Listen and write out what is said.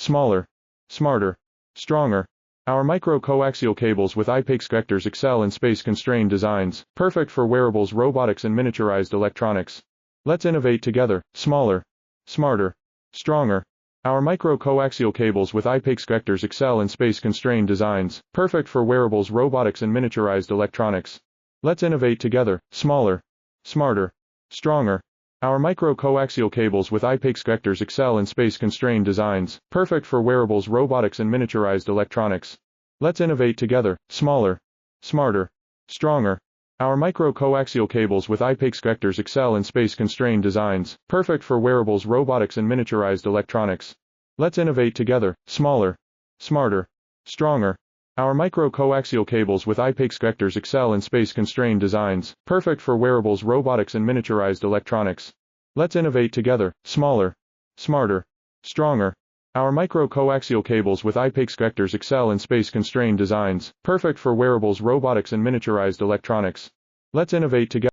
smaller, smarter, stronger. Our micro-coaxial cables with IPEX connectors excel in space-constrained designs, perfect for wearables, robotics and miniaturized electronics. Let's innovate together, smaller, smarter, stronger. Our micro-coaxial cables with IPEX connectors excel in space-constrained designs, perfect for wearables, robotics and miniaturized electronics. Let's innovate together, smaller, smarter, stronger. Our micro-coaxial cables with IPEX connectors excel in space-constrained designs, perfect for wearables, robotics and miniaturized electronics. Let's innovate together, smaller, smarter, stronger. Our micro-coaxial cables with IPEX connectors excel in space-constrained designs, perfect for wearables, robotics and miniaturized electronics. Let's innovate together, smaller, smarter, stronger. Our micro-coaxial cables with IPEX connectors excel in space-constrained designs, perfect for wearables, robotics and miniaturized electronics. Let's innovate together, smaller, smarter, stronger. Our micro-coaxial cables with IPEX connectors excel in space-constrained designs, perfect for wearables, robotics and miniaturized electronics. Let's innovate together.